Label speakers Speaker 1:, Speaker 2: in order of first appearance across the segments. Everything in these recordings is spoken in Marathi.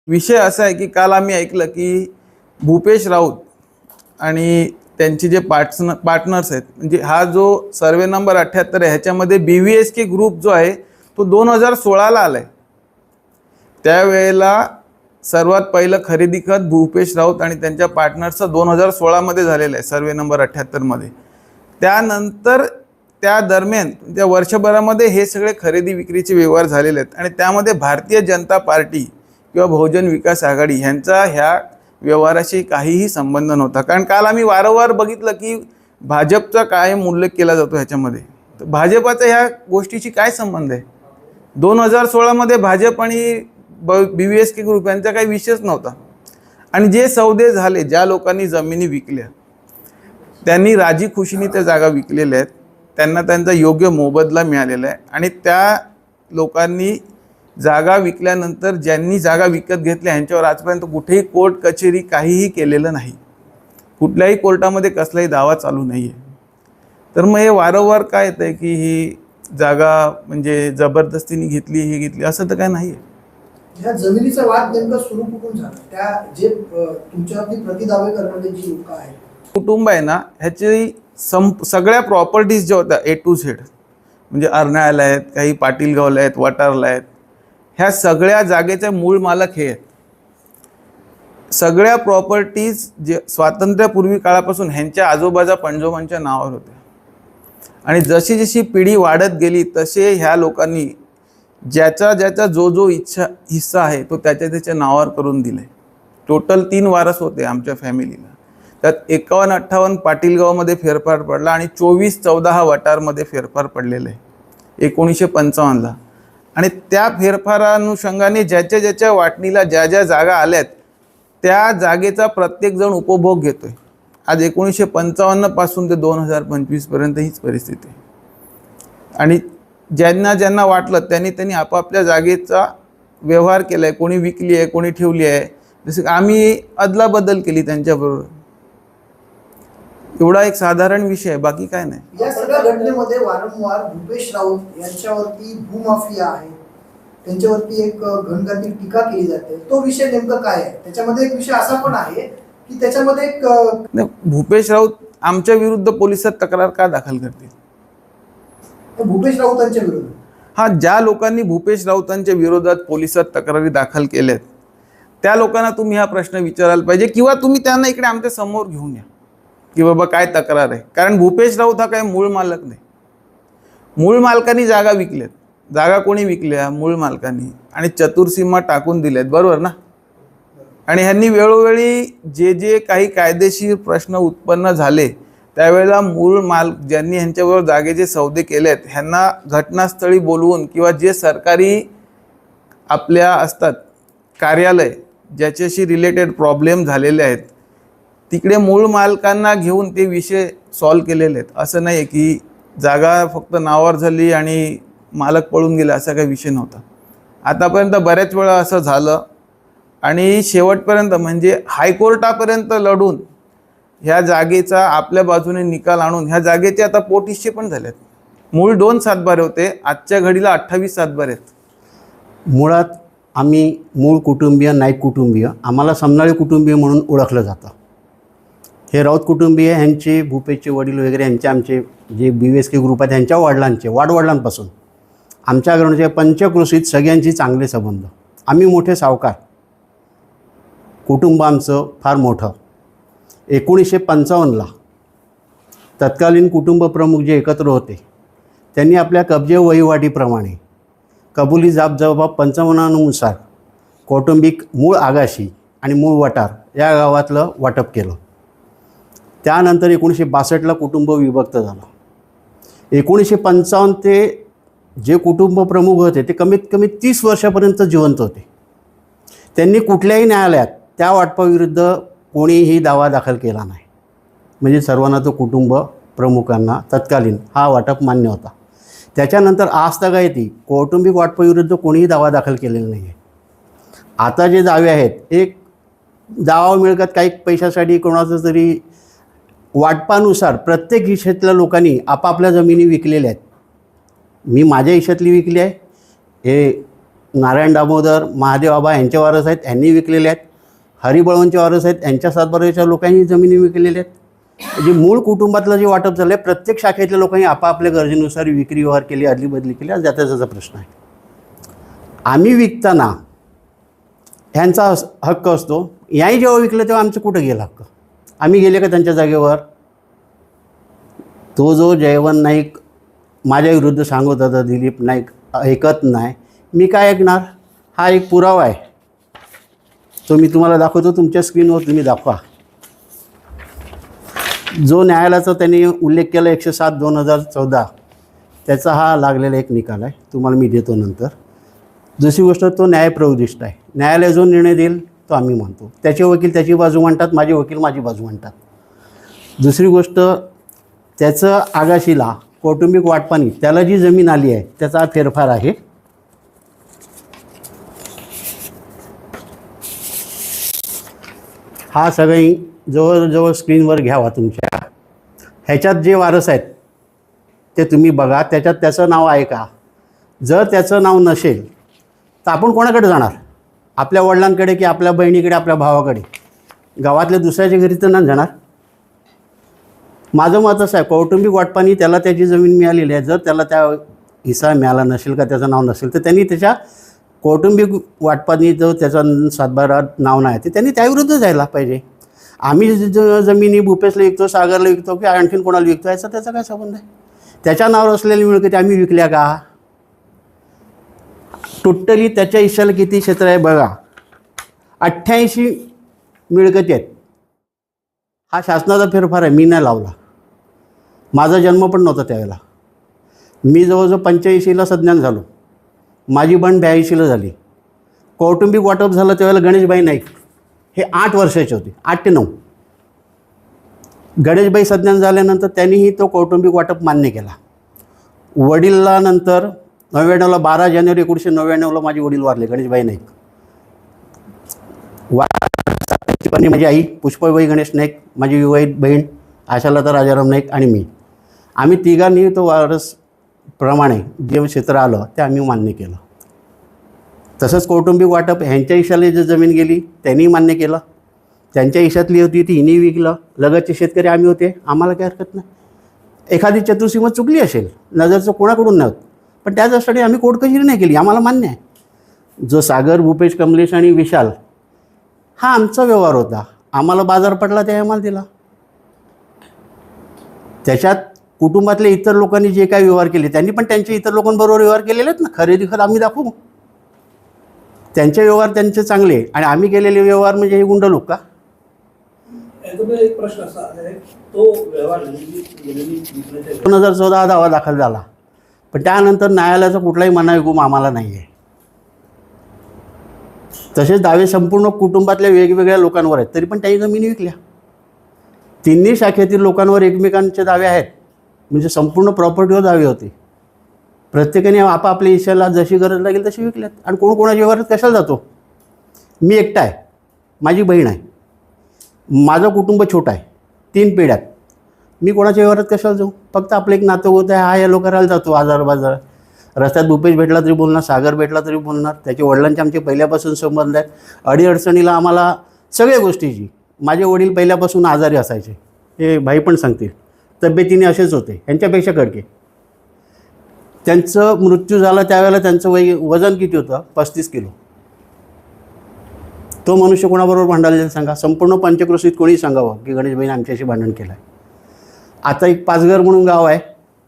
Speaker 1: विषय असा आहे की काल आम्ही ऐकलं की भूपेश राऊत आणि त्यांचे जे पार्टनर्स आहेत, म्हणजे हा जो सर्वे नंबर 78 आहे ह्याच्यामध्ये BVSK ग्रुप जो आहे तो 2016ला आलाय। त्यावेळेला सर्वात पहिलं खरेदी खत भूपेश राऊत आणि त्यांच्या पार्टनर्सचं 2016 मध्ये झालेलं आहे, सर्वे नंबर 78 मध्ये। त्यानंतर त्या दरम्यान त्या वर्षभरामध्ये हे सगळे खरेदी विक्रीचे व्यवहार झालेले आहेत आणि त्यामध्ये भारतीय जनता पार्टी किंवा बहुजन विकास आघाडी यांचा ह्या व्यवहाराशी काहीही संबंध नव्हता। कारण काल आम्ही वारंवार बघितलं की भाजपचा कायम उल्लेख केला जातो ह्याच्यामध्ये, तर भाजपाचा ह्या गोष्टीशी काय संबंध आहे? 2016 मध्ये भाजप आणि BVSK ग्रुप यांचा काही विषयच नव्हता। आणि जे सौदे झाले, ज्या लोकांनी जमिनी विकल्या त्यांनी राजी खुशीने त्या जागा विकलेल्या आहेत, त्यांना त्यांचा योग्य मोबदला मिळालेला आहे। आणि त्या लोकांनी जागा विकल्यानंतर ज्यांनी जागा विकत घेतल्या यांच्यावर आजपर्यंत कुठेही कोर्ट कचेरी काहीही केलेलं नाही, कुठल्याही कोर्टामध्ये कसलाही दावा चालू नाही आहे। तर मग हे वारंवार काय येतं आहे की ही जागा म्हणजे जबरदस्तीने घेतली, हे घेतली, असं तर काय नाही आहे।
Speaker 2: ह्या जमिनीचा वाद नेमका सुरू कुठून झाला? त्या जे तुमच्यावरती प्रतिदावे करणारे जी लोक आहेत,
Speaker 1: कुटुंब आहे ना, ह्याची सगळ्या प्रॉपर्टीज ज्या होत्या A to Z, म्हणजे अर्नाळ्याला आहेत, काही पाटीलगावला आहेत, वाटारला आहेत, ह्या सगळ्या जागेचे मूळ मालक हे आहेत। सगळ्या प्रॉपर्टीज जे स्वातंत्र्यपूर्वी काळापासून ह्यांच्या आजोबाजा पंजोबांच्या नावावर होत्या आणि जशी जशी पिढी वाढत गेली तसे ह्या लोकांनी ज्याचा ज्याचा जो हिस्सा आहे तो त्याच्या त्याच्या नावावर करून दिले। टोटल 3 वारस होते आमच्या फॅमिलीला, त्यात 51-58 पाटीलगावमध्ये फेरफार पडला आणि 24-14 हा वटारमध्ये फेरफार पडलेला आहे 1955ला। आणि त्या फेरफारानुषंगाने ज्याच्या ज्याच्या वाटणीला ज्या ज्या जागा आल्यात त्या जागेचा प्रत्येकजण उपभोग घेतोय। आज 1955 पासून ते 2025 पर्यंत हीच परिस्थिती आहे। आणि ज्यांना ज्यांना वाटलं त्यांनी आपापल्या जागेचा व्यवहार केला आहे, कोणी विकली आहे, कोणी ठेवली आहे, जसं आम्ही अदलाबदल केली त्यांच्याबरोबर। एवढा एक साधारण विषय आहे, बाकी काय नाही।
Speaker 2: या सगळ्या घटनेमध्ये वारंवार भूपेश राऊत यांच्यावरती भूमाफिया आहे, त्यांच्यावरती एक घणघाती टीका केली जाते। तो विषय नेमका काय आहे? त्याच्यामध्ये एक विषय असा पण आहे की त्याच्यामध्ये एक
Speaker 1: भूपेश राऊत आमच्या विरुद्ध पोलिसात तक्रार का दाखल करतील?
Speaker 2: भूपेश राऊतांच्या विरोधात,
Speaker 1: हा, ज्या लोकांनी भूपेश राऊतांच्या विरोधात पोलिसात तक्रारी दाखल केल्यात त्या लोकांना तुम्ही हा प्रश्न विचारायला पाहिजे, किंवा तुम्ही त्यांना इकडे आमच्या समोर घेऊन या की बाबा काय तक्रार आहे। कारण भूपेश राऊत हा काय मूळ मालक नाही। मूळ मालकांनी जागा विकल्यात, जागा कोणी विकल्या? मूळ मालकांनी, आणि चतुर्सीमा टाकून दिल्यात, बरोबर ना? आणि ह्यांनी वेळोवेळी जे जे काही कायदेशीर प्रश्न उत्पन्न झाले त्यावेळेला मूळ मालक ज्यांनी ह्यांच्याबरोबर जागेचे सौदे केलेत ह्यांना घटनास्थळी बोलवून किंवा जे सरकारी आपल्या असतात कार्यालय ज्याच्याशी रिलेटेड प्रॉब्लेम झालेले आहेत तिकडे मूळ मालकांना घेऊन ते विषय सॉल्व केलेले आहेत। असं नाही की जागा फक्त नावावर झाली आणि मालक पळून गेला, असा काही विषय नव्हता। आतापर्यंत बऱ्याच वेळा असं झालं आणि शेवटपर्यंत म्हणजे हायकोर्टापर्यंत लढून ह्या जागेचा आपल्या बाजूने निकाल आणून ह्या जागेचे आता पोटहिस्से पण झालेत। मूळ 2 सातबारे होते, आजच्या घडीला 28 सातबारे आहेत।
Speaker 3: मुळात आम्ही मूळ कुटुंबीय, नाईक कुटुंबीय, आम्हाला समनाळी कुटुंबीय म्हणून ओळखलं जातं। हे राऊत कुटुंबीय ह्यांचे, भूपेशचे वडील वगैरे आमचे जे BVSK ग्रुप आहेत ह्यांच्या वडिलांचे, वाडवडिलांपासून आमच्या घराचे पंचक्रोशीत सगळ्यांची चांगले संबंध। आम्ही मोठे सावकार, कुटुंब आमचं फार मोठं। 1955ला तत्कालीन कुटुंब प्रमुख जे एकत्र होते त्यांनी आपल्या कब्जे वहिवाटीप्रमाणे कबुली जाबजबाब पंचावन्नानुसार कौटुंबिक मूळ आगाशी आणि मूळ वटार या गावातलं वाटप केलं। त्यानंतर 1962ला कुटुंब विभक्त झालं। 1955 ते जे कुटुंब प्रमुख होते ते कमीत कमी 30 वर्षापर्यंत जिवंत होते। त्यांनी कुठल्याही न्यायालयात त्या वाटपाविरुद्ध कोणीही दावा दाखल केला नाही, म्हणजे सर्वांना तो कुटुंब प्रमुखांना तत्कालीन हा वाटप मान्य होता। त्याच्यानंतर आजतागायती कौटुंबिक वाटपाविरुद्ध कोणीही दावा दाखल केलेला नाही आहे। आता जे दावे आहेत एक दावा मिळकत काही पैशासाठी कोणाचं तरी वाटपानुसार प्रत्येक हिश्श्यातल्या लोकांनी आपापल्या जमिनी विकलेल्या आहेत। मी माझ्या हिश्श्यातली विकली आहे, हे नारायण दामोदर महादेव आबा यांचे वारस आहेत, यांनी विकलेले आहेत. हरिबळवंतचे वारस आहेत, यांच्या सातबाऱ्याच्या लोकांनी जमिनी विकलेल्या आहेत. म्हणजे मूळ कुटुंबातलं जे वाटप झालं आहे, प्रत्येक शाखेतल्या लोकांनी आपापल्या गरजेनुसार विक्री व्यवहार केली, अदलीबदली केली. आज ज्याचा त्याचा प्रश्न आहे. आम्ही विकताना ह्यांचा हक्क असतो. याही जेव्हा विकलं तेव्हा आमचं कुठं गेलं हक्क? आम्ही गेले का त्यांच्या जागेवर? तो जो जयवंत नाईक माझ्या विरुद्ध सांगत होता, दिलीप नाईक ऐकत नाही, मी काय ऐकणार? हा एक पुरावा आहे, तो मी तुम्हाला दाखवतो. तुमच्या स्क्रीनवर तुम्ही दाखवा. जो न्यायालयाचा त्यांनी उल्लेख केला 107/2014, त्याचा हा लागलेला एक निकाल आहे, तुम्हाला मी देतो नंतर. दुसरी गोष्ट, तो न्यायप्रविष्ट आहे. न्यायालय जो निर्णय देईल तो आम्ही मानतो. त्याचे वकील त्याची बाजू मांडतात, माझे वकील माझी बाजू मांडतात. दुसरी गोष्ट, त्याचं आगाशीला कौटुंबिक वाटपानी त्याला जी जमीन आली आहे त्याचा फेरफार आहे. हा सगळी जवळजवळ स्क्रीनवर घ्यावा तुमच्या. ह्याच्यात जे वारस आहेत ते तुम्ही बघा, त्याच्यात त्याचं नाव आहे का? जर त्याचं नाव नसेल तर आपण कोणाकडे जाणार? आपल्या वडिलांकडे की आपल्या बहिणीकडे, आपल्या भावाकडे? गावातल्या दुसऱ्याच्या घरी तर नाही जाणार. माझं मत असं आहे, कौटुंबिक वाटपानी त्याला त्याची जमीन मिळालेली आहे. जर त्याला त्या हिस्सा मिळाला नसेल का त्याचं नाव नसेल तर त्यांनी त्याच्या कौटुंबिक वाटपानी जो त्याचा सातबारा नाव नाही ते त्यांनी त्याविरुद्ध जायला पाहिजे. आम्ही जमिनी भूपेशला विकतो, सागरला विकतो की आणखीन कोणाला विकतो, याचा त्याचा काय संबंध आहे? त्याच्या नावावर असलेली मिळकती आम्ही विकल्या का? टोटली त्याच्या हिश्श्याला किती क्षेत्र आहे बघा, 88 मिळकती आहेत. हा शासनाचा फेरफार आहे, मी नाही लावला. माझा जन्म पण नव्हता त्यावेळेला. मी जवळजवळ 85ला सज्ञान झालो, माझी बहीण 82ला झाली. कौटुंबिक वाटप झालं त्यावेळेला गणेशबाई नाईक हे 8 वर्षाचे होते, 8 ते 9. गणेशबाई सज्ञान झाल्यानंतर त्यांनीही तो कौटुंबिक वाटप मान्य केला. वडिलांनंतर नंतर 99ला 12 जानेवारी 1999ला माझे वडील वारले, गणेशबाई नाईक. माझी आई पुष्पाबाई गणेश नाईक, माझी विवाहित बहीण आशालता राजाराम नाईक आणि मी, आम्ही तिघांनी तो वारसप्रमाणे जे क्षेत्र आलं ते आम्ही मान्य केलं. तसंच कौटुंबिक वाटप ह्यांच्या हिश्श्याला जे जमीन गेली त्यांनी मान्य केलं. त्यांच्या हिश्श्यातली होती ती हिनी विकलं. लगतचे शेतकरी आम्ही होते, आम्हाला काही हरकत नाही. एखादी चतुर्सीमा चुकली असेल, नजरचं कोणाकडून नाही होत, पण त्या दृष्टीने आम्ही कोर्टकचेरी नाही केली, आम्हाला मान्य आहे. जो सागर, भूपेश, कमलेश आणि विशाल हा आमचा व्यवहार होता, आम्हाला बाजार पडला ते आम्हाला दिला. त्याच्यात कुटुंबातल्या इतर लोकांनी जे काही व्यवहार केले त्यांनी पण त्यांच्या इतर लोकांबरोबर व्यवहार केलेले आहेत ना. खरेदी खत आम्ही दाखवू, त्यांचे व्यवहार त्यांचे चांगले आणि आम्ही केलेले व्यवहार म्हणजे हे गुंड लोक का?
Speaker 4: एक प्रश्न असा आहे, तो व्यवहार
Speaker 3: 2014 दावा दाखल झाला, पण त्यानंतर न्यायालयाचा कुठलाही मनाविगुम आम्हाला नाही आहे. तसेच दावे संपूर्ण कुटुंबातल्या वेगवेगळ्या लोकांवर आहेत, तरी पण त्याही जमिनी विकल्या. तिन्ही शाखेतील लोकांवर एकमेकांचे दावे आहेत, म्हणजे संपूर्ण प्रॉपर्टीवर दावे होते. प्रत्येकाने आपापल्या हिश्श्याला जशी गरज लागेल तशी विकल्यात. आणि कोण कोणाच्या व्यवहारात कशाला जातो? मी एकटा आहे, माझी बहीण आहे, माझं कुटुंब छोटं आहे, 3 पिढ्यात. मी कोणाच्या व्यवहारात कशाला जाऊ? फक्त आपलं एक नातं होतं आहे, हा या लोकांना जातो आजार बाजार. रस्त्यात भूपेश भेटला तरी बोलणार, सागर भेटला तरी बोलणार. त्याच्या वडिलांचे आमचे पहिल्यापासून संबंध आहेत. अडीअडचणीला आम्हाला सगळ्या गोष्टीची. माझे वडील पहिल्यापासून आजारी असायचे, हे भाई पण सांगतील, तब्येतीने असेच होते, यांच्यापेक्षा कडके. त्यांचं मृत्यू झाला त्यावेळेला त्यांचं वजन किती होतं? 35 किलो. तो मनुष्य कोणाबरोबर भांडायला जाईल सांगा? संपूर्ण पंचक्रोशीत कोणी सांगावं की गणेशबाईने आमच्याशी भांडण केलं आहे. आता एक पाचघर म्हणून गाव आहे,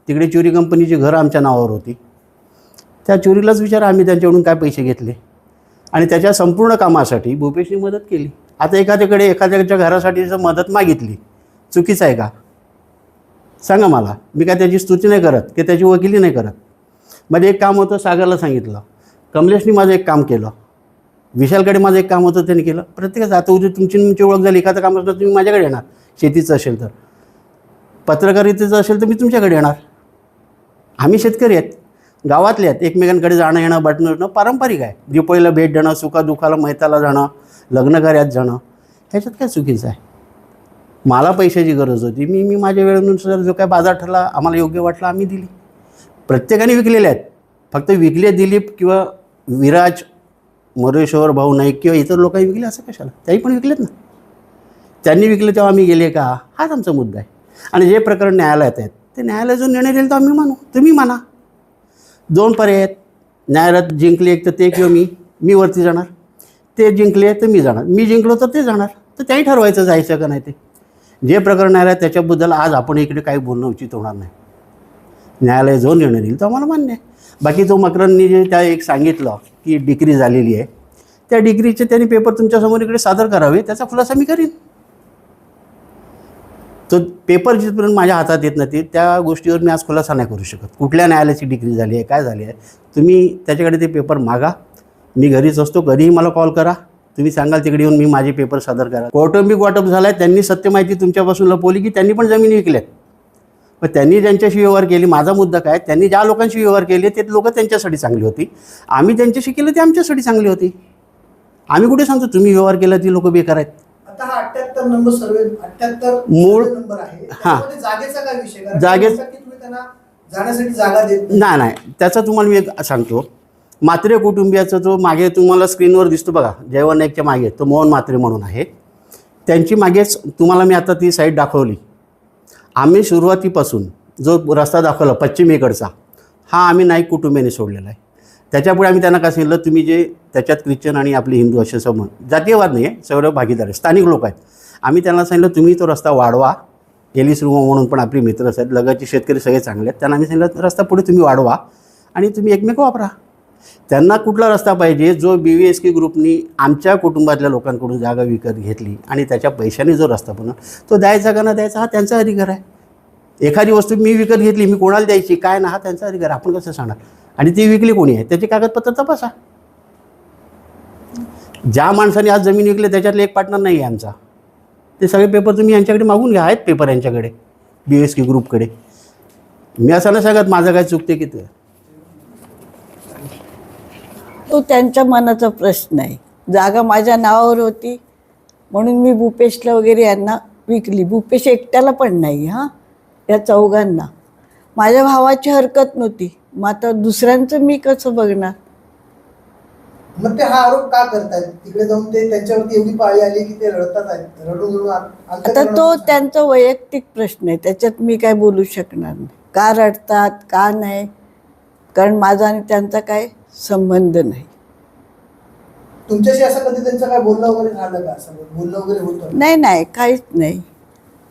Speaker 3: तिकडे चोरी कंपनीची घरं आमच्या नावावर होती. त्या चोरीलाच विचारा आम्ही त्यांच्याकडून काय पैसे घेतले आणि त्याच्या संपूर्ण कामासाठी भूपेशनी मदत केली. आता एखाद्याकडे एखाद्याच्या घरासाठी जर मदत मागितली, चुकीचं आहे का? सांगा मला. मी काय त्याची स्तुती नाही करत की त्याची वकिली नाही करत. मध्ये एक काम होतं, सागरला सांगितलं, कमलेशनी माझं एक काम केलं, विशालकडे माझं एक काम होतं त्यांनी केलं. प्रत्येकाचं आता उद्या तुमची ओळख झाली, एखादं काम असलं तुम्ही माझ्याकडे येणार, शेतीचं असेल तर, पत्रकारितेचं असेल तर मी तुमच्याकडे येणार. आम्ही शेतकरी आहेत, गावातले आहेत, एकमेकांकडे जाणं येणं बटणं पारंपरिक आहे. दिपोळीला भेट देणं, सुखादुखाला मैताला जाणं, लग्नकार्यात जाणं, ह्याच्यात काय चुकीचं आहे? मला पैशाची गरज होती, मी माझ्या वेळेनुसार जो काय बाजार ठरला आम्हाला योग्य वाटला आम्ही दिली. प्रत्येकाने विकलेले आहेत, फक्त विकले दिलीप किंवा विराज मोरेश्वर भाऊ नाईक किंवा इतर लोकांनी विकले असं कशाला? त्याही पण विकलेत ना. त्यांनी विकले तेव्हा आम्ही गेले का? हाच आमचा मुद्दा आहे. आणि जे प्रकरण न्यायालयात आहेत ते न्यायालय जो निर्णय देईल तो आम्ही मानू, तुम्ही माना. 2 पर्याय आहेत. न्यायालयात जिंकले एक तर ते किंवा मी वरती जाणार, ते जिंकले तर मी जाणार, मी जिंकलो तर ते जाणार. तर त्याही ठरवायचं जायचं का नाही ते. जे प्रकरण न्यायालयात त्याच्याबद्दल आज आपण इकडे काही बोलणं उचित होणार नाही. न्यायालय जो निर्णय देईल तो आम्हाला मान्य आहे. बाकी तो मकरंदनी जे त्या एक सांगितलं की डिग्री झालेली आहे, त्या डिग्रीचे त्यांनी पेपर तुमच्यासमोर इकडे सादर करावे, त्याचा खुलासा मी करीन. तो पेपर जिथपर्यंत माझ्या हातात येत नाही त्या गोष्टीवर मी आज खुलासा नाही करू शकत. कुठल्या न्यायालयाची डिग्री झाली आहे, काय झाली आहे. तुम्ही त्याच्याकडे ते पेपर मागा, मी घरीच असतो, कधीही मला कॉल करा, तुम्ही सांगाल तिकडे येऊन मी माझे पेपर सादर करा. कौटुंबिक वाटप झालं आहे, त्यांनी सत्य माहिती तुमच्यापासून लपवली की त्यांनी पण जमिनी विकल्यात. मग त्यांनी ज्यांच्याशी व्यवहार केले, माझा मुद्दा काय, त्यांनी ज्या लोकांशी व्यवहार केले ते लोक त्यांच्यासाठी चांगली होती, आम्ही त्यांच्याशी केलं ते आमच्यासाठी चांगली होती. आम्ही कुठे सांगतो तुम्ही व्यवहार केला ती लोक बेकार आहेत.
Speaker 2: आता हा 78 नंबर सर्वे 78
Speaker 3: मूळ
Speaker 2: नंबर आहे.
Speaker 3: हां.
Speaker 2: त्यामध्ये जागेचा काय विषय? कारण
Speaker 3: जागे-
Speaker 2: तुम्ही त्यांना जाण्यासाठी जागा देत नाही.
Speaker 3: नाही, त्याचा तुम्हाला मी एक सांगतो. म्हात्रे कुटुंबियाचा जो मागे तुम्हाला स्क्रीनवर दिसतो बघा, जयवंत नाईकच्या मागे, तो मोहन म्हात्रे म्हणून आहे. त्यांची मागेच तुम्हाला मी आता ती साईड दाखवली. आम्ही सुरुवातीपासून जो रस्ता दाखवला पश्चिमेकडचा, हा आम्ही नाईक कुटुंबियांनी सोडलेला आहे. त्याच्यापुढे आम्ही त्यांना काय सांगितलं, तुम्ही जे त्याच्यात ख्रिश्चन आणि आपले हिंदू असे समूह, जातीयवाद नाही आहे, सर्व भागीदार आहे, स्थानिक लोक आहेत. आम्ही त्यांना सांगितलं तुम्ही तो रस्ता वाढवा. एलिस रुमो म्हणून पण आपले मित्रच आहेत, लगतचे शेतकरी सगळे चांगले आहेत. त्यांना आम्ही सांगितलं रस्ता पुढे तुम्ही वाढवा आणि तुम्ही एकमेक वापरा. त्यांना कुठला रस्ता पाहिजे जो BVSK ग्रुपनी आमच्या कुटुंबातल्या लोकांकडून जागा विकत घेतली आणि त्याच्या पैशाने जो रस्ता बनवला तो द्यायचा का न द्यायचा हा त्यांचा अधिकार आहे. एखादी वस्तू मी विकत घेतली, मी कोणाला द्यायची काय ना, हा त्यांचा अधिकार, आपण कसं सांगणार. आणि ती विकली कोणी आहे त्याची कागदपत्र तपासा. ज्या माणसाने आज जमीन विकली त्याच्यातले एक पार्टनर नाही आहे आमचा. ते सगळे पेपर तुम्ही यांच्याकडे मागून घ्या, आहेत पेपर यांच्याकडे BVSK ग्रुपकडे. मी असं नाही सांगत माझं काय चुकते की ते.
Speaker 5: तो त्यांच्या मनाचा प्रश्न आहे. जागा माझ्या नावावर होती म्हणून मी भूपेशला वगैरे यांना विकली. भूपेश एकट्याला पण नाही, हां, या चौघांना. माझ्या भावाची हरकत नव्हती, मग आता दुसऱ्यांचं मी कसं बघणार.
Speaker 2: मग ते हा आरोप का करतायत? तिकडे जाऊन ते त्यांच्यावरती एवढी पाळी आली की ते रडतात आहेत, रडून रडून
Speaker 5: आता तो त्यांचा वैयक्तिक प्रश्न आहे, त्याच्यात मी काय बोलू शकणार नाही. का रडतात का नाही, कारण माझा आणि त्यांचा काय संबंध नाही.
Speaker 2: तुमच्याशी असं कधी त्यांचं काय बोलणं वगैरे झालं का? असं बोलणं वगैरे होतं?
Speaker 5: नाही नाही, काहीच नाही.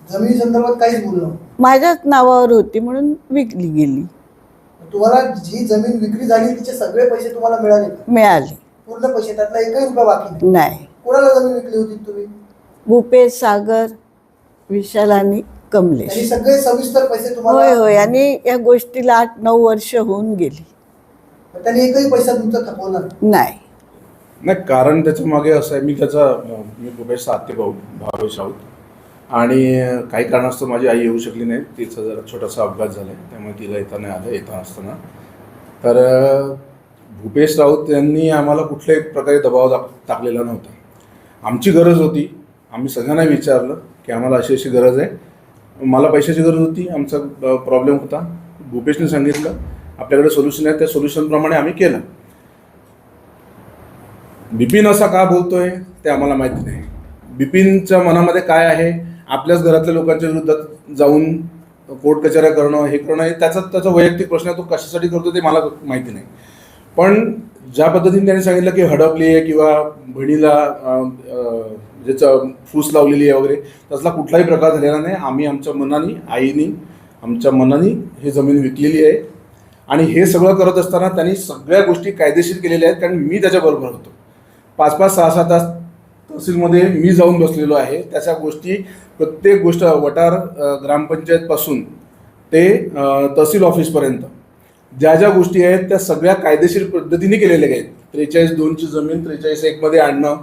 Speaker 2: जमिनी संदर्भात काहीच बोलणं?
Speaker 5: माझ्याच नावावर होती म्हणून विकली गेली.
Speaker 2: तुम्हाला जी जमीन विक्री झाली तिचे सगळे पैसे तुम्हाला मिळाले का?
Speaker 5: मिळाली.
Speaker 2: पूर्ण पैसे, त्यातला एकही रुपया बाकी नाही?
Speaker 5: नाही.
Speaker 2: कोणाला जमीन विकली होती तुम्ही?
Speaker 5: भूपेश, सागर, विशाल आणि कमलेश.
Speaker 2: आणि सगळे सविस्तर पैसे तुम्हाला?
Speaker 5: होय होय. आणि या गोष्टीला 8-9 वर्ष होऊन गेली.
Speaker 2: त्यांनी एकही पैसा तुमचा खपवला
Speaker 5: नाही.
Speaker 6: नाही, कारण त्याच्या मागे असं आहे, मी भूपेशचा आत्ते भावेश आहोत आणि काही कारणास्तव माझी आई येऊ शकली नाही. तिचा जरा छोटासा अपघात झाला आहे, त्यामुळे तिला येता नाही आलं येता असताना. तर भूपेश राऊत यांनी आम्हाला कुठल्याही प्रकारे दबाव टाकलेला नव्हता. आमची गरज होती, आम्ही सगळ्यांना विचारलं की आम्हाला अशी अशी गरज आहे, मला पैशाची गरज होती, आमचा प्रॉब्लेम होता. भूपेशने सांगितलं आपल्याकडे सोल्युशन आहे, त्या सोल्युशनप्रमाणे आम्ही केलं. बिपिन असा का बोलतोय ते आम्हाला माहिती नाही. बिपिनच्या मनामध्ये काय आहे, आपल्याच घरातल्या लोकांच्या विरुद्धात जाऊन कोर्ट कचऱ्या करणं, हे करणं, त्याचा वैयक्तिक प्रश्न आहे. तो कशासाठी करतो ते मला माहिती नाही. पण ज्या पद्धतीने त्यांनी सांगितलं की हडपली आहे किंवा बहिणीला ज्याचं फूस लावलेली आहे वगैरे, तसला कुठलाही प्रकार झालेला नाही. आम्ही आमच्या मनाने, आईनी आमच्या मनाने ही जमीन विकलेली आहे. आणि हे सगळं करत असताना त्यांनी सगळ्या गोष्टी कायदेशीर केलेल्या आहेत, कारण मी त्याच्याबरोबर होतो. 5-5, 6-6 तास तहसीलमध्ये मी जाऊन बसलेलो आहे. त्याच्या गोष्टी, प्रत्येक गोष्ट वटार ग्रामपंचायतपासून ते तहसील ऑफिसपर्यंत ज्या ज्या गोष्टी आहेत त्या सगळ्या कायदेशीर पद्धतीने केलेल्या आहेत. 43-2ची जमीन 43-1मध्ये आणणं,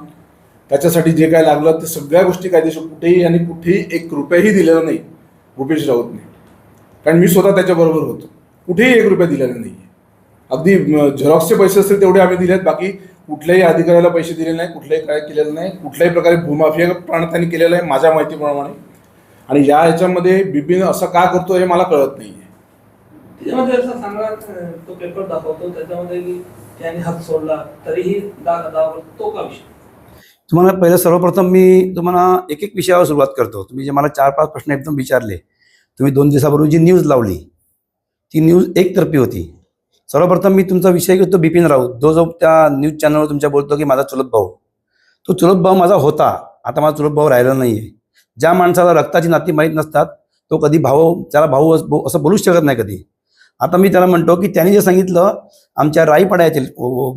Speaker 6: त्याच्यासाठी जे काय लागलं ते सगळ्या गोष्टी कायदेशीर, कुठेही 1 रुपयाही दिलेला नाही भूपेश राऊतने, कारण मी स्वतः त्याच्याबरोबर होतो. कुठेही 1 रुपया दिलेला नाही. अगदी झेरॉक्सचे पैसे असतील तेवढे आम्ही दिलेत, बाकी कुठल्याही अधिकाऱ्याला पैसे दिलेले नाही, कुठल्याही काय केलेलं नाही. कुठल्याही प्रकारे भूमाफिया पण त्यांनी केलेलं आहे माझ्या माहितीप्रमाणे. आणि या ह्याच्यामध्ये बिपिन असं का करतो हे मला कळत नाही आहे.
Speaker 4: त्याच्यामध्ये असं सांगा, तो पेपर दाखवतो त्याच्यामध्ये की त्याने हात सोडला तरीही दावा तो का विषय?
Speaker 7: तुम्हाला पहिलं सर्वप्रथम मी तुम्हाला एक एक विषयावर सुरुवात करतो. तुम्ही जे मला 4-5 प्रश्न एकदम विचारले, तुम्ही 2 दिवसापूर्वी जी न्यूज लावली ती न्यूज एकतर्फी होती. सर्वप्रथम मी तुमचा विषय घेतो बिपिन राऊत, जो त्या न्यूज चॅनलवर तुमच्या बोलतो की माझा चुलत भाऊ. तो चुलत भाऊ माझा होता, आता माझा चुलत भाऊ राहिला नाही आहे. ज्या माणसाला रक्ताची नाती माहीत नसतात तो कधी त्याला भाऊ असं बोलूच शकत नाही कधी. आता मी त्याला म्हणतो की त्यांनी जे सांगितलं, आमच्या राईपाड्यातील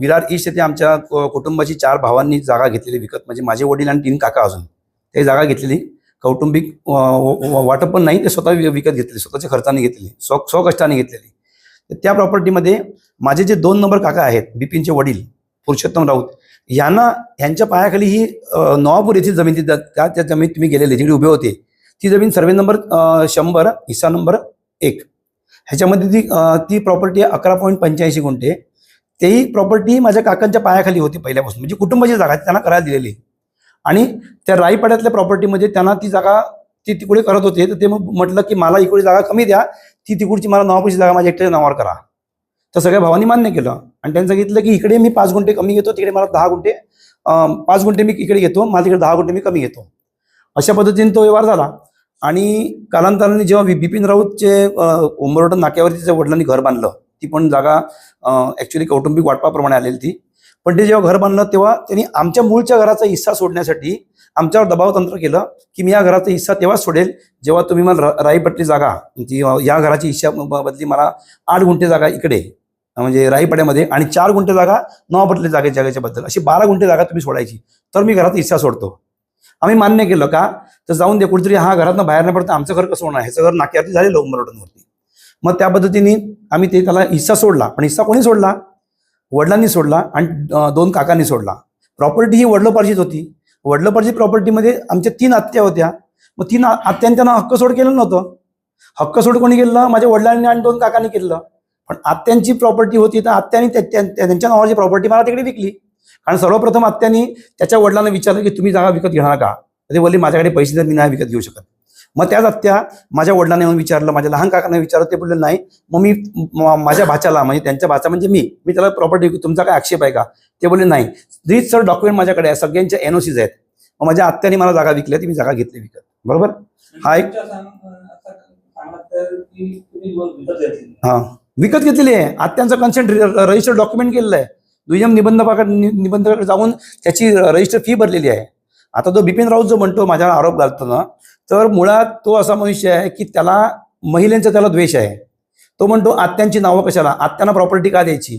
Speaker 7: विरार ईस्ट येथे आमच्या कुटुंबाची 4 भावांनी जागा घेतलेली विकत, म्हणजे माझे वडील आणि 3 काका अजून ते जागा घेतलेली. कौटुंबिक वाटप पण नाही, ते स्वतः विकत घेतली, स्वतःच्या खर्चाने घेतलेली, स्वकष्टाने घेतलेली. त्या प्रॉपर्टीमध्ये माझे जे 2 नंबर काका आहेत, बिपिनचे वडील पुरुषोत्तम राऊत, ह्यांच्या पायाखाली ही नवापूर येथील जमीन, त्या जमीन तुम्ही गेलेले जिकडे उभे होते, ती जमीन सर्वे नंबर 100 हिस्सा नंबर 1 ह्याच्यामध्ये ती प्रॉपर्टी 11.85 गुंठे. तेही प्रॉपर्टी माझ्या काकांच्या पायाखाली होती पहिल्यापासून, म्हणजे कुटुंबाची जागा त्यांना करायला दिलेली. आणि त्या राईपाड्यातल्या प्रॉपर्टीमध्ये त्यांना ती जागा तिकडे करत होते, तर ते मग म्हटलं की मला इकडे जागा कमी द्या, ती तिकडची मला नवापूरची जागा माझ्या एकट्याच्या नावावर करा. तर सगळ्या भावांनी मान्य केलं आणि त्यांनी सांगितलं की इकडे मी 5 गुंठे कमी घेतो, तिकडे मला 10 गुंठे 5 गुंठे मी इकडे घेतो, मला तिकडे 10 गुंठे मी कमी घेतो. अशा पद्धतीने तो व्यवहार झाला. आणि कालांतराने जेव्हा बिपिन राऊतचे उंबरवटन नाक्यावरती जे वडिलांनी घर बांधलं, ती पण जागा ॲक्च्युली कौटुंबिक वाटपाप्रमाणे आलेली ती, पण ते जेव्हा घर बांधलं तेव्हा त्यांनी आमच्या मूळच्या घराचा हिस्सा सोडण्यासाठी आमच्यावर दबाव तंत्र केलं की मी या घराचा हिस्सा तेव्हाच सोडेल जेव्हा तुम्ही मला राईपटली जागा, ती या घराची हिस्सा बदली मला 8 गुंठे जागा इकडे म्हणजे राईपाड्यामध्ये आणि 4 गुंठे जागा नवापटली जागेच्या बद्दल, अशी 12 गुंठे जागा तुम्ही सोडायची, तर मी घराचा हिस्सा सोडतो. आम्ही मान्य केलं का, तर जाऊन दे कुठेतरी, हा घरातनं बाहेर नाही पडतं, आमचं घर कसं होणार, ह्याचं घर नाक्यावरती झालेलं उंबरवटनवरती. मग त्या पद्धतीने आम्ही त्याला हिस्सा सोडला. पण हिस्सा कोणी सोडला? वडिलांनी सोडला आणि 2 काकांनी सोडला. प्रॉपर्टी ही वडिलोपार्जित होती. वडिलोपार्जित प्रॉपर्टीमध्ये आमच्या 3 आत्या होत्या. मग 3 आत्यांनी त्यांना हक्कसोड केलं नव्हतं. हक्कसोड कोणी केलं? माझ्या वडिलांनी आणि 2 काकांनी केलं. पण आत्यांची प्रॉपर्टी होती, तर आत्यांनी त्यांच्या नावाची प्रॉपर्टी मला तिकडे विकली. कारण सर्वप्रथम आत्यांनी त्याच्या वडिलांना विचारलं की तुम्ही जागा विकत घेणार का? ते बोलले माझ्याकडे पैसे तर मी नाही विकत घेऊ शकत. मग त्याच आत्या माझ्या वडिलांना येऊन विचारलं, माझ्या लहान काकांना विचारलं, ते बोलले नाही. मग मी माझ्या भाच्याला, म्हणजे त्यांच्या भाचा म्हणजे मी त्याला प्रॉपर्टी, तुमचा काय आक्षेप आहे का? ते बोलले नाही. रीत सर डॉक्युमेंट माझ्याकडे आहे, सगळ्यांच्या एनओसीज आहेत. मग माझ्या आत्याने मला जागा विकली, ती मी जागा घेतली विकत. बरोबर? हा एक हा विकत घेतलेली आहे. आत्यांचं कन्सेंट रजिस्टर डॉक्युमेंट केलेलं आहे. दुय्यम निबंधकाकडे जाऊन त्याची रजिस्टर फी भरलेली आहे. आता तो बिपिन राऊत जो म्हणतो माझ्यावर आरोप घालतो ना, तर मुळात तो असा मनुष्य आहे की त्याला महिलांचा त्याला द्वेष आहे. तो म्हणतो आत्यांची नावं कशाला, आत्यांना प्रॉपर्टी का द्यायची,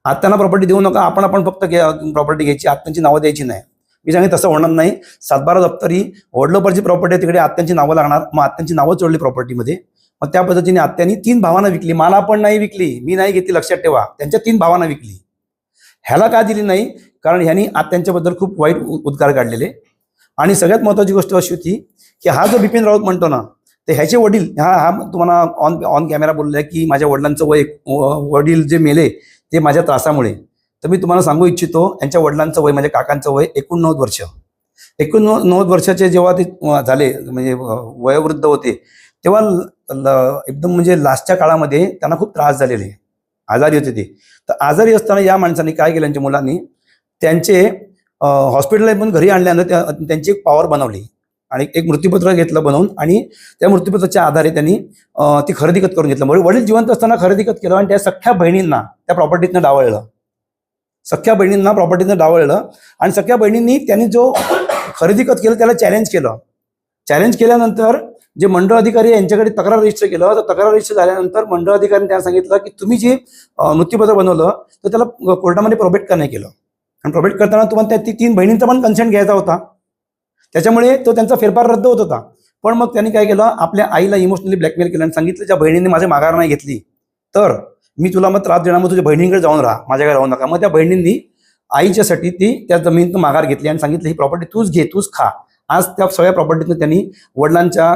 Speaker 7: आत्यांना प्रॉपर्टी देऊ नका, आपण फक्त प्रॉपर्टी घ्यायची, आत्यांची नावं द्यायची नाही. मी सांगितलं तसं होणार नाही. 7-12 दप्तरी वडिलोपार्जित प्रॉपर्टी आहे, तिकडे आत्यांची नावं लागणार. मग आत्यांची नावं जोडली प्रॉपर्टीमध्ये. मग त्या पद्धतीने आत्यांनी 3 भावांना विकली. मला पण नाही विकली, मी नाही घेतली, लक्षात ठेवा. त्यांच्या 3 भावांना विकली. ह्याला का दिली नाही? कारण ह्यांनी आत्यांच्याबद्दल खूप वाईट उद्गार काढलेले. आणि सगळ्यात महत्त्वाची गोष्ट अशी होती की हा जो बिपिन राऊत म्हणतो ना, तर ह्याचे वडील, हा तुम्हाला ऑन कॅमेरा बोललाय की माझ्या वडिलांचं वय, वडील जे मेले ते माझ्या त्रासामुळे. तर मी तुम्हाला सांगू इच्छितो, यांच्या वडिलांचं वय, माझ्या काकांचं वय 89 वर्ष. 89 वर्षाचे जेव्हा ते झाले, म्हणजे वयोवृद्ध होते, तेव्हा एकदम म्हणजे लास्टच्या काळामध्ये त्यांना खूप त्रास झालेले, आजारी होते ते. तर आजारी असताना या माणसाने काय केलं, यांच्या मुलांनी त्यांचे हॉस्पिटलला पण घरी आणल्यानंतर त्यांची एक पॉवर बनवली आणि एक मृत्यूपत्र घेतलं बनवून, आणि त्या मृत्यूपत्राच्या आधारे त्यांनी ती खरेदी खत करून घेतलं. वडील जिवंत असताना खरेदी खत केलं आणि त्या सख्ख्या बहिणींना त्या प्रॉपर्टीतनं डावळलं. सख्ख्या बहिणींना प्रॉपर्टीतनं डावळलं आणि सख्ख्या बहिणींनी त्यांनी जो खरेदी खत केलं त्याला चॅलेंज केलं. चॅलेंज केल्यानंतर जे मंडळ अधिकारी यांच्याकडे तक्रार रजिस्टर केलं. तर तक्रार रजिस्टर झाल्यानंतर मंडळ अधिकाऱ्यांनी त्यांना सांगितलं की तुम्ही जे मृत्यूपत्र बनवलं तर त्याला कोर्टामध्ये प्रोबेट का नाही केलं, आणि प्रोबेट करताना तुम्हाला त्या 3 बहिणींचा पण कन्सेंट घ्यायचा होता. त्याच्यामुळे तो त्यांचा फेरफार रद्द होत होता. पण मग त्यांनी काय केलं, आपल्या आईला इमोशनली ब्लॅकमेल केलं आणि सांगितलं ज्या बहिणीने माझी माघार नाही घेतली तर मी तुला मग त्रास देणार, मग तुझ्या बहिणींकडे जाऊन राहा, माझ्याकडे राहू नका. मग त्या बहिणींनी आईच्यासाठी ती त्या जमिनीतून माघार घेतली आणि सांगितलं ही प्रॉपर्टी तूच घे, तूच खा. आज त्या सगळ्या प्रॉपर्टीतनं त्यांनी वडिलांच्या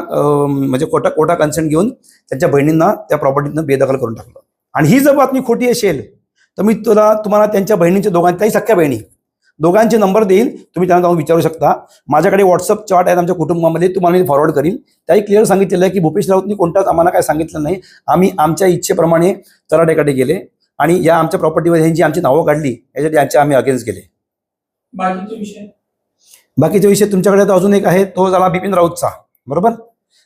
Speaker 7: म्हणजे कोटा कन्सेंट घेऊन त्यांच्या बहिणींना त्या प्रॉपर्टीतनं बेदखल करून टाकलं. आणि ही जर बातमी खोटी असेल तर मी तुम्हाला त्यांच्या बहिणींच्या काही सख्या बहिणी दोघांचे नंबर देईल, तुम्ही त्यांना जाऊन विचारू शकता. माझ्याकडे व्हॉट्सअप चॅट आहेत आमच्या कुटुंबामध्ये, तुम्हाला मी फॉरवर्ड करील. त्याही क्लिअर सांगितलेलं आहे की भूपेश राऊतनी कोणताच आम्हाला काय सांगितलं नाही. आम्ही आमच्या इच्छेप्रमाणे तलाठ्याकडे गेले आणि या आमच्या प्रॉपर्टीवर ह्यांची आमची नावं काढली, याच्यासाठी यांच्या आम्ही अगेन्स्ट गेले.
Speaker 4: बाकीचे विषय
Speaker 7: बाकीचे विषय तुमच्याकडे तर अजून एक आहे, तो झाला बिपिन राऊतचा, बरोबर.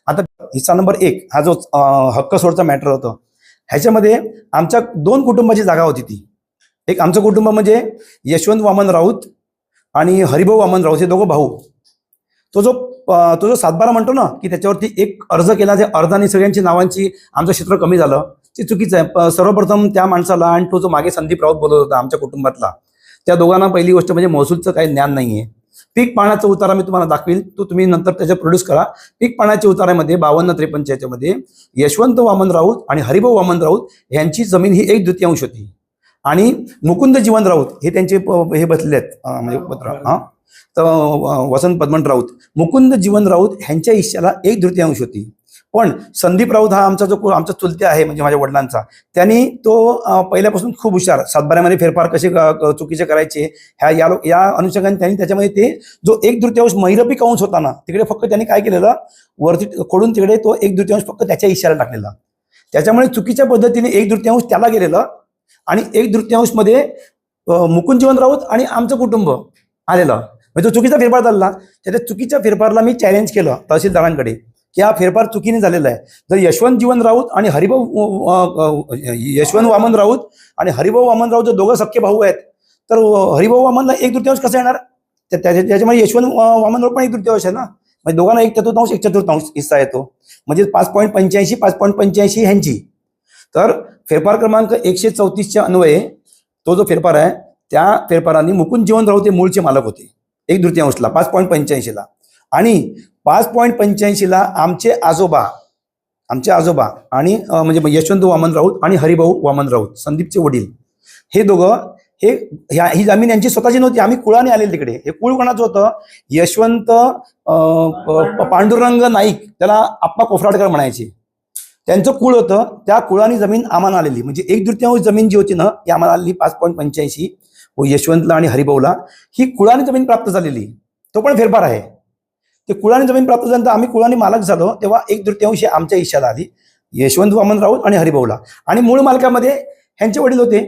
Speaker 7: आता हिस्सा नंबर 1 हा जो हक्क सोडचा मॅटर होतं, ह्याच्यामध्ये आमच्या 2 कुटुंबाची जागा होती. ती एक आमचं कुटुंब म्हणजे यशवंत वामन राऊत आणि हरिभाऊ वामन राऊत, हे दोघं भाऊ. तो जो 7/12 म्हणतो ना, की त्याच्यावरती एक अर्ज केला, त्या अर्जाने सगळ्यांची नावांची आमचं क्षेत्र कमी झालं, ते चुकीचं आहे. सर्वप्रथम त्या माणसाला आणि तो जो मागे संदीप राऊत बोलत होता आमच्या कुटुंबातला, त्या दोघांना पहिली गोष्ट म्हणजे महसूलचं काही ज्ञान नाहीये. पीक पाण्याचा उतारा मी तुम्हाला दाखवील, तो तुम्ही नंतर त्याच्या प्रोड्यूस करा. पीक पाण्याच्या उतारामध्ये 52-53 याच्यामध्ये यशवंत वामन राऊत आणि हरिभाऊ वामन राऊत यांची जमीन ही 1/2 होती, आणि मुकुंद जीवन राऊत हे त्यांचे हे बसलेले आहेत म्हणजे पत्र, तर वसंत पद्मन राऊत, मुकुंद जीवन राऊत ह्यांच्या हिश्श्याला 1/2 होती. पण संदीप राऊत हा आमचा चुलते आहे, म्हणजे माझ्या वडिलांचा, त्यांनी तो पहिल्यापासून खूप हुशार, 7/12 फेरफार कसे चुकीचे करायचे या अनुषंगाने त्यांनी त्याच्यामध्ये ते जो 1/2 महिरपी अंश होता ना, तिकडे फक्त त्यांनी काय केलेलं, वरती खोडून तिकडे तो 1/2 फक्त त्याच्या हिश्श्याला टाकलेला. त्याच्यामुळे चुकीच्या पद्धतीने 1/2 त्याला गेलेलं, आणि 1/2 मध्ये मुकुंद जीवन राऊत आणि आमचं कुटुंब आलेलं. म्हणजे तो चुकीचा फेरफार झाला. त्या चुकीच्या फेरफारला मी चॅलेंज केलं तहसीलदारांकडे, की हा फेरफार चुकीने झालेला आहे. जर यशवंत जीवन राऊत आणि यशवंत वामन राऊत आणि हरिभाऊ वामन राऊत जर दोघं सख्खे भाऊ आहेत, तर हरिभाऊ वामनला 1/2 कसं येणार? त्याच्यामध्ये यशवंत वामन राऊत पण 1/2 आहे ना, म्हणजे दोघांना 1/4 1/4 हिस्सा येतो, म्हणजे 5.85 5.85 ह्यांची. तर फेरफार क्रमांक 134च्या अन्वये तो जो फेरफार आहे, त्या फेरफारांनी मुकुंद जीवन राऊत हे मूळचे मालक होते 1/2ला 5.85ला, आणि 5.85ला आमचे आजोबा आणि म्हणजे यशवंत वामन राऊत आणि हरिभाऊ वामन राऊत संदीपचे वडील, हे दोघं ही जमीन यांची स्वतःची नव्हती. आम्ही कुळाने आलेले तिकडे. हे कुळ कोणाचं होतं? यशवंत पांडुरंग नाईक, त्याला आप्पा कोफराडकर म्हणायचे, त्यांचं कुळ होतं. त्या कुळाने जमीन आम्हाला आलेली, म्हणजे 1/2 जमीन जी होती ना, ती आम्हाला आलेली 5.85 व यशवंतला आणि हरिभाऊला ही कुळाने जमीन प्राप्त झालेली. तो पण फेरफार आहे. ते कुळाने जमीन प्राप्त झाल्यानंतर आम्ही कुळाने मालक झालो, तेव्हा 1/2 आमच्या हिश्श्याला आली, यशवंत वामन राऊत आणि हरिभाऊला. आणि मूळ मालकामध्ये ह्यांचे वडील होते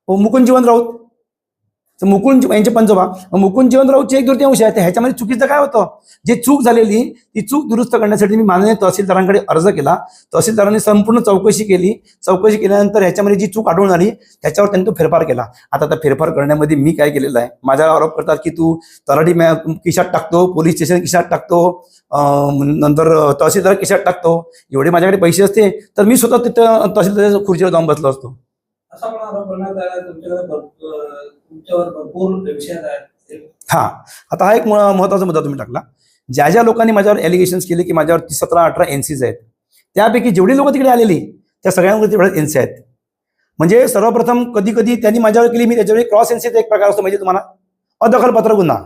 Speaker 7: मुकुंद जीवन राऊत, मुकुंद यांचे पंजोबा. मुकुंद जीवन राऊतचे 1/2 आहे. ह्याच्यामध्ये चुकीचं काय होतं? जे चूक झालेली ती चूक दुरुस्त करण्यासाठी मी माननीय तहसीलदारांकडे अर्ज केला. तहसीलदारांनी संपूर्ण चौकशी केली. चौकशी केल्यानंतर ह्याच्यामध्ये जी चूक आढळून आली त्याच्यावर त्यांनी तो फेरफार केला. आता त्या फेरफार करण्यामध्ये मी काय केलेलं आहे, माझ्यावर आरोप करतात की तू तलाठी खिशात टाकतो, पोलीस स्टेशन खिशात टाकतो, नंतर तहसीलदार खिशात टाकतो. एवढे माझ्याकडे पैसे असते तर मी स्वतः तिथं तहसीलदाराच्या खुर्चीवर जाऊन बसलो असतो.
Speaker 4: असा पण आरोप करण्यात आला तुमच्यावर भरपूर विषय आहेत.
Speaker 7: हा, आता हा एक महत्वाचा मुद्दा तुम्ही टाकला. ज्या ज्या लोकांनी माझ्यावर एलिगेशन्स केले की माझ्यावरती 17-18 NCs आहेत, त्यापैकी जेवढी लोक तिकडे आलेली त्या सगळ्यांवरती तेवढ्या NC आहेत. म्हणजे सर्वप्रथम कधी कधी त्यांनी माझ्यावर केली, मी त्याच्यावर क्रॉस NCचा एक प्रकार असतो, म्हणजे तुम्हाला अदखलपात्र गुन्हा.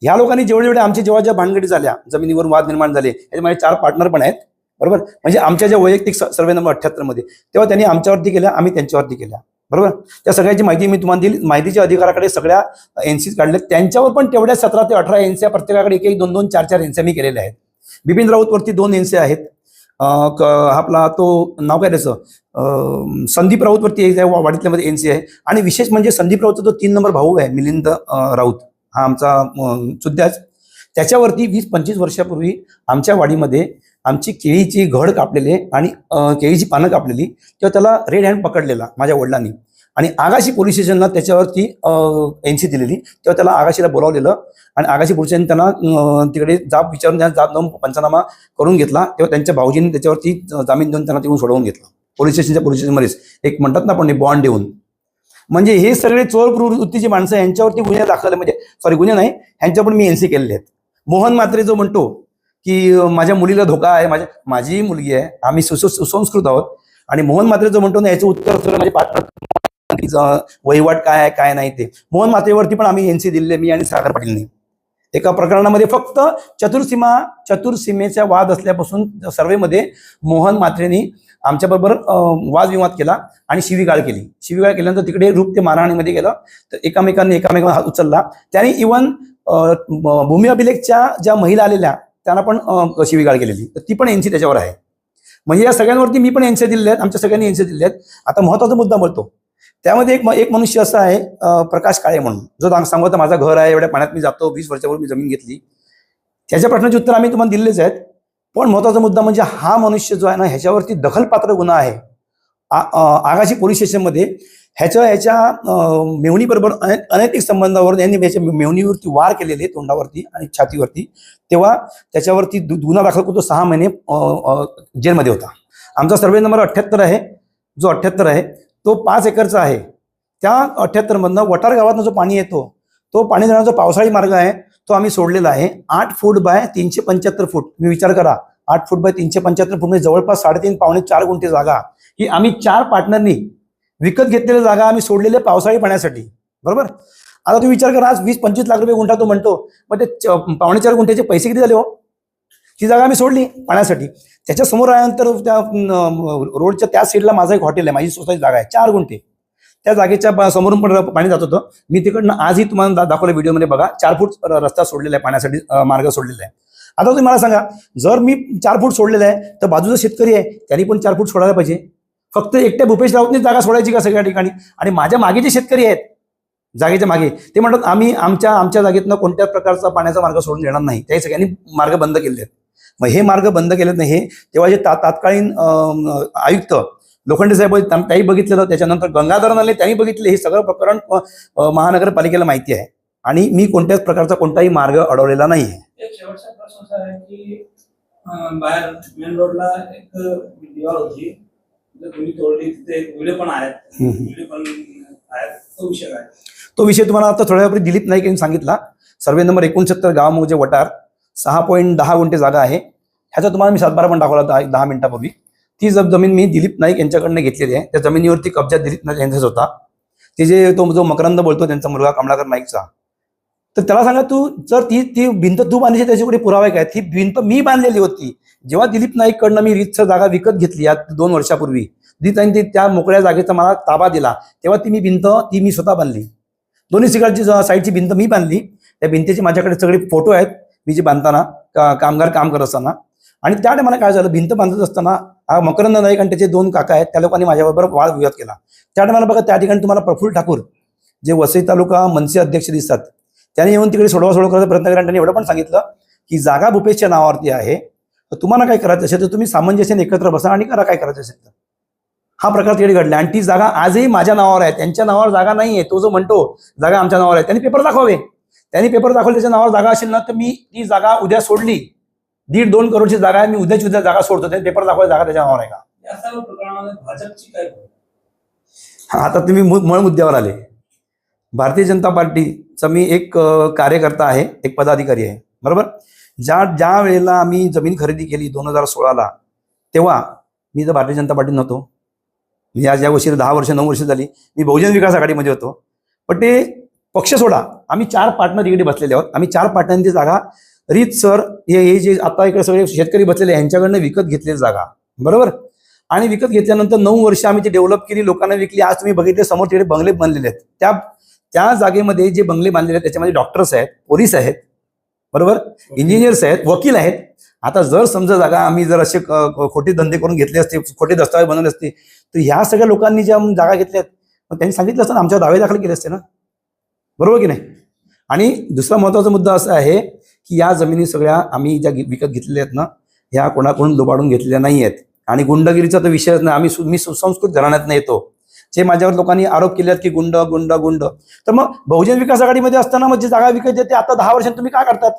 Speaker 7: ह्या लोकांनी जेवढे आमच्या जेव्हा ज्या भानगडी झाल्या, जमिनीवर वाद निर्माण झाले, त्याच्यामध्ये 4 पार्टनर पण आहेत, बरोबर. म्हणजे आमच्या ज्या वैयक्तिक सर्वे नंबर 78 मध्ये, तेव्हा त्यांनी आमच्यावरती केल्या, आम्ही त्यांच्यावरती केल्या, बरोबर. त्या सगळ्याची माहिती मी तुम्हाला दिली. माहितीच्या अधिकाराकडे सगळ्या NCs काढले, त्यांच्यावर पण तेवढ्या 17 ते 18 NC प्रत्येकाकडे 1-1, 2-2, 4-4 NC मी केलेल्या आहेत. बिपिन राऊतवरती 2 NC आहेत. आपला तो नाव काय त्याचं, संदीप राऊतवरती एक आहे, वाडीतल्यामध्ये NC आहे. आणि विशेष म्हणजे संदीप राऊतचा जो 3 नंबर भाऊ आहे मिलिंद राऊत, हा आमचा चुद्याच, त्याच्यावरती 20-25 वर्षापूर्वी आमच्या वाडीमध्ये आमची केळीची घड कापलेले आणि केळीची पानं कापलेली, तेव्हा त्याला रेड हँड पकडलेला माझ्या वडिलांनी, आणि आगाशी पोलीस स्टेशनला त्याच्यावरती NC दिलेली. तेव्हा त्याला आगाशीला बोलावलेलं, आणि आगाशी पोलिसांनी त्यांना तिकडे जाब विचारून त्यांना जाब देऊन पंचनामा करून घेतला. तेव्हा त्यांच्या भाऊजींनी त्याच्यावरती जामीन देऊन त्यांना तिकडून सोडवून घेतलं पोलीस स्टेशनमध्येच, एक म्हणतात ना आपण बॉन्ड देऊन. म्हणजे हे सगळे चोर प्रवृत्तीची माणसं, यांच्यावरती गुन्हे दाखल, म्हणजे सॉरी गुन्हे नाही, ह्यांच्यावर पण मी NC केलेले आहेत. मोहन म्हात्रे जो म्हणतो की माझ्या मुलीला धोका आहे, माझी मुलगी आहे, आम्ही सुसंस्कृत आहोत, आणि मोहन म्हात्रे जो म्हणतो ना, याचं उत्तर माझे पार्टनर वहिवाट काय आहे काय नाही ते. मोहन म्हात्रेवरती पण आम्ही NC दिलेले, मी आणि सागर पाटीलने. एका प्रकरणामध्ये फक्त चतुर्सीमेचा वाद असल्यापासून सर्वेमध्ये मोहन म्हात्रेंनी आमच्याबरोबर वादविवाद केला आणि शिवीगाळ केली. शिवीगाळ केल्यानंतर तिकडे रूप ते मारहाणीमध्ये गेलं, तर एकामेकांना हात उचलला. त्याने इव्हन भूमी अभिलेखच्या ज्या महिला आलेल्या त्यांना पण शिवीगाळ केलेली, तर ती पण NC त्याच्यावर आहे. म्हणजे या सगळ्यांवरती मी पण NC दिलेले आहेत, आमच्या सगळ्यांनी NC दिले आहेत. आता महत्वाचा मुद्दा बोलतो, त्यामध्ये एक मनुष्य असा आहे प्रकाश काळे म्हणून, जो सांगतो होता माझं घर आहे, एवढ्या पाण्यात मी जातो, 20 वर्षापूर्वी मी जमीन घेतली. त्याच्या प्रश्नाचे उत्तर आम्ही तुम्हाला दिलेच आहेत. पण महत्त्वाचा मुद्दा म्हणजे हा मनुष्य जो आहे ना, ह्याच्यावरती दखलपात्र गुन्हा आहे आगाशी पोलीस स्टेशनमध्ये. ह्याच्या मेहुणीबरोबर अनैतिक संबंधावरून यांनी ह्याच्या मेहुणीवरती वार केलेले, तोंडावरती आणि छातीवरती. तेव्हा त्याच्यावरती गुन्हा दाखल करतो, 6 महिने जेलमध्ये होता. आमचा सर्वे नंबर 78 आहे, जो 78 आहे तो 5 एकरचा आहे. त्या 78 मधनं वटार गावातनं जो पाणी येतो, तो पाणी जाण्याचा पावसाळी मार्ग आहे, तो आम्ही सोडलेला आहे. 8 फूट बाय 375 फूट. मी विचार करा, 8 फूट बाय 375 फूट म्हणजे जवळपास 3.5 पावणे 4 गुंठे जागा ही आम्ही 4 पार्टनरनी विकत घेतलेली जागा आम्ही सोडलेल्या पावसाळी पाण्यासाठी. बरोबर. आता तुम्ही विचार करा, आज 20-25 लाख रुपये गुंठा तो म्हणतो, मग ते 4.25 गुंठ्याचे पैसे किती झाले हो? ती जागा आम्ही सोडली पाण्यासाठी. त्याच्या समोर आल्यानंतर त्या रोडच्या त्या साईडला माझं एक हॉटेल आहे, माझी स्वतःची जागा आहे, 4 गुंठे. त्या जागेच्या समोरून पण पाणी जात होतं. मी तिकडनं आजही तुम्हाला दाखवलं व्हिडिओमध्ये बघा, 4 फूट रस्ता सोडलेला आहे पाण्यासाठी, मार्ग सोडलेला आहे. आता तुम्ही मला सांगा, जर मी 4 फूट सोडलेलं आहे तर बाजूचा शेतकरी आहे त्यांनी पण 4 फूट सोडायला पाहिजे. फक्त एकट्या भूपेश राऊतने जागा सोडायची का सगळ्या ठिकाणी? आणि माझ्या मागे जे शेतकरी आहेत जागेच्या मागे, ते म्हणतात आम्ही आमच्या जागेतनं कोणत्याच प्रकारचा पाण्याचा मार्ग सोडून देणार नाही. त्याही सगळ्यांनी मार्ग बंद केले आहेत. मग हे मार्ग बंद केलेत नाही, हे तेव्हा जे तात्कालीन आयुक्त लोखंडे साहेब त्याही बघितलेलं, त्याच्यानंतर गंगाधरन आले त्यांनी बघितले. हे सगळं प्रकरण महानगरपालिकेला माहिती आहे आणि मी कोणत्याच प्रकारचा कोणताही मार्ग अडवलेला नाही आहे.
Speaker 4: एक शेवटचा प्रश्न असा आहे की बाहेर मेन रोडला एक दिवार होती, तुम्ही तोडली, तिथे एक व्हिडिओ पण आहेत, तो विषय काय?
Speaker 7: तो विषय तुम्हाला आता थोड्या वेळापूर्वी दिलीप नाईक यांनी सांगितला. सर्वे नंबर 69 गाव म्हणजे वटार, 6.10 गुंठे जागा आहे. ह्याचा तुम्हाला मी 7-12 पण दाखवला 10 मिनिटापूर्वी. ती जमीन मी दिलीप नाईक यांच्याकडनं घेतलेली आहे. त्या जमिनीवरती कब्जा दिलीप नाईक यांचाच होता. ते जो मकरंद बोलतो त्यांचा मुलगा कमलाकर नाईकचा, तर त्याला सांगा तू जर ती भिंत तू बांधली त्याच्याकडे पुरावे काय? ती भिंत मी बांधलेली होती. जेव्हा दिलीप नाईककडनं मी रीतसर जागा विकत घेतली या 2 वर्षापूर्वी, दिलीप त्या मोकळ्या जागेचा मला ताबा दिला, तेव्हा ती मी स्वतः बांधली. दोन्ही सिगारची साईडची भिंत मी बांधली. त्या भिंतीचे माझ्याकडे सगळे फोटो आहेत, मी जे बांधताना कामगार काम करत असताना. आणि त्या टायमाला काय झालं, भिंत बांधत असताना मकरंद नाईक आणि त्याचे 2 काका आहेत, त्या लोकांनी माझ्याबरोबर वाद विवाद केला. त्या टायमाला बघा, त्या ठिकाणी तुम्हाला प्रफुल्ल ठाकूर जे वसई तालुका मनसे अध्यक्ष दिसतात, त्यांनी येऊन तिकडे सोडवा करायचा प्रयत्न केला. त्यांनी एवढं पण सांगितलं की जागा भूपेशच्या नावावरती आहे, तर तुम्हाला काय करायचं असेल तर तुम्ही सामंजस्याने एकत्र बसा आणि करा काय करायचं असेल तर. हा प्रकार तिकडे घडला आणि ती जागा आजही माझ्या नावावर आहे, त्यांच्या नावावर जागा नाहीये. तो जो म्हणतो जागा आमच्या नावावर आहे, त्यांनी पेपर दाखवावे. त्यांनी पेपर दाखवले, त्याच्या नावावर जागा असेल ना, तर मी ती जागा उद्या सोडली. 1.5-2 करोडची जागा आहे, मी उद्या जागा सोडतो. त्यांनी पेपर दाखवायला जागा त्याच्या नावावर आहे का?
Speaker 4: या सर्व प्रकरणामध्ये भाजपची काय?
Speaker 7: आता तुम्ही मूळ मुद्द्यावर आले. भारतीय जनता पार्टीचा मी एक कार्यकर्ता आहे, एक पदाधिकारी आहे. बरोबर. ज्या वेळेला आम्ही जमीन खरेदी केली 2016ला, तेव्हा मी तर भारतीय जनता पार्टीत नव्हतो. मी आज या वर्षी 10 वर्ष 9 वर्ष झाली मी बहुजन विकास आघाडीमध्ये होतो. पण ते पक्ष सोडा, आम्ही 4 पार्टनर इकडे बसलेले आहोत. आम्ही 4 पार्टनरची जागा रीतसर हे जे आता इकडे सगळे शेतकरी बसलेले यांच्याकडनं विकत घेतलेली जागा. बरोबर. आणि विकत घेतल्यानंतर 9 वर्ष आम्ही ती डेव्हलप केली, लोकांना विकली. आज तुम्ही बघितले समोर तिकडे बंगले बनलेले आहेत. त्या जागेमध्ये जे बंगले बांधलेले आहेत त्याच्यामध्ये डॉक्टर्स आहेत, पोलीस आहेत, बरोबर, इंजिनियर्स आहेत, वकील आहेत. आता जर समजा जागा आम्ही जर असे खोटे धंदे करून घेतले असते, खोटे दस्तावेज बनवले असते, तर ह्या सगळ्या लोकांनी ज्या जागा घेतल्यात मग त्यांनी सांगितलं असतं ना, आमच्यावर दावे दाखल केले असते ना. बरोबर की नाही? आणि दुसरा महत्त्वाचा मुद्दा असा आहे की या जमिनी सगळ्या आम्ही ज्या विकत घेतलेल्या आहेत ना, ह्या कोणाकडून लुबाडून घेतलेल्या नाही आहेत. आणि गुंडगिरीचा तर विषयच नाही. मी सुसंस्कृत घराण्यात येतो. जे माझ्यावर लोकांनी आरोप केले की गुंड, तर मग बहुजन विकास आघाडीमध्ये असताना मग जे जागा विकायची ते आता 10 वर्षांनी तुम्ही काय करतात?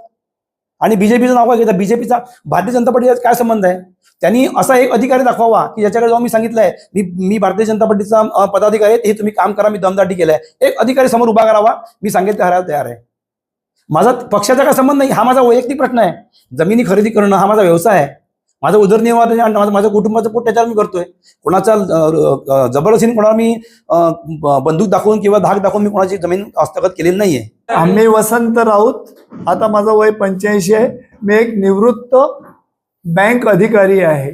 Speaker 7: आणि बीजेपीचं नाव काय घेतात? बीजेपीचा भारतीय जनता पार्टीचा काय संबंध आहे? त्यांनी असा एक अधिकारी दाखवावा की ज्याच्याकडे जाऊन मी सांगितलंय मी भारतीय जनता पार्टीचा पदाधिकारी आहे, हे तुम्ही काम करा, मी दमदाटी केलाय. एक अधिकारी समोर उभा करावा, मी सांगितलं हरायला तयार आहे. माझा पक्षाचा काय संबंध नाही. हा माझा वैयक्तिक प्रश्न आहे. जमिनी खरेदी करणं हा माझा व्यवसाय आहे. माझा उदरनिर्वाह आणि माझं कुटुंबाचं पोट त्याच्यावर मी करतोय. कोणाचा जबरदस्तीने कोणाला मी बंदूक दाखवून किंवा धाक दाखवून मी कोणाची जमीन हस्तगत केलेली नाहीये.
Speaker 8: आम्ही वसंत राऊत, आता माझं वय 85 आहे. मी एक निवृत्त बँक अधिकारी आहे.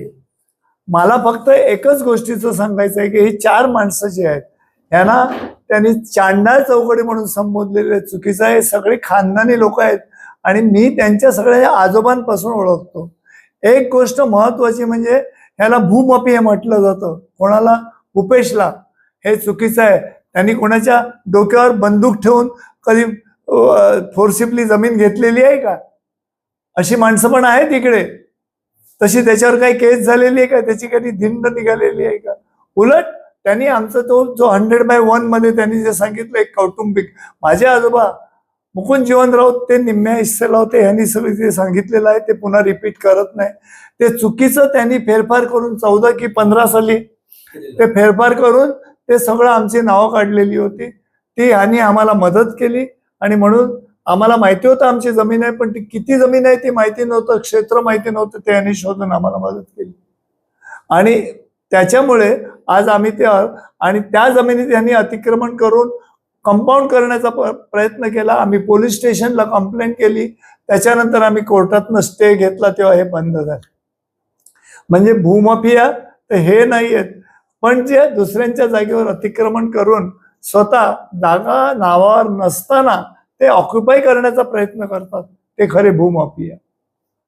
Speaker 8: मला फक्त एकच गोष्टीचं सांगायचं आहे की ही 4 माणसं जी आहेत यांना त्यांनी चांडाळ चौकडी म्हणून संबोधलेले चुकीचं आहे. सगळे खानदानी लोक आहेत आणि मी त्यांच्या सगळ्या आजोबांपासून ओळखतो. एक गोष्ट महत्वाची म्हणजे ह्याला भूमाफिया म्हटलं जातं. कोणाला? भूपेशला. हे चुकीचं आहे. त्यांनी कोणाच्या डोक्यावर बंदूक ठेवून कधी फोर्सिबली जमीन घेतलेली आहे का? अशी माणसं पण आहेत इकडे. तशी त्याच्यावर काही केस झालेली आहे का? त्याची काही धिंड निघालेली आहे का? उलट त्यांनी आमचा तो जो 100/1 मध्ये त्यांनी जे सांगितलं एक कौटुंबिक, माझे आजोबा मुकुंद जीवन राऊत ते निम्म्या हिस्सेला होते, ह्यांनी सगळं जे सांगितलेलं आहे ते पुन्हा रिपीट करत नाही. ते चुकीचं त्यांनी फेरफार करून 14 की 15 साली ते फेरफार करून ते सगळं आमची नावं काढलेली होती. ती ह्यांनी आम्हाला मदत केली आणि म्हणून आम्हाला माहिती होतं आमची जमीन आहे, पण ती किती जमीन आहे ती माहिती नव्हतं, क्षेत्र माहिती नव्हतं, ते यांनी शोधून आम्हाला मदत केली. आणि त्याच्यामुळे आज आम्ही ते आणि त्या जमिनीत यांनी अतिक्रमण करून कंपाऊंड करण्याचा प्रयत्न केला. आम्ही पोलीस स्टेशनला कंप्लेंट केली, त्याच्यानंतर आम्ही कोर्टातनं स्टे घेतला, तेव्हा हे बंद झालं. म्हणजे भूमाफिया तर हे नाही आहेत, पण जे दुसऱ्यांच्या जागेवर अतिक्रमण करून स्वतः जागा नावावर नसताना ते ऑक्युपाय करण्याचा प्रयत्न करतात, ते खरे भूमाफिया.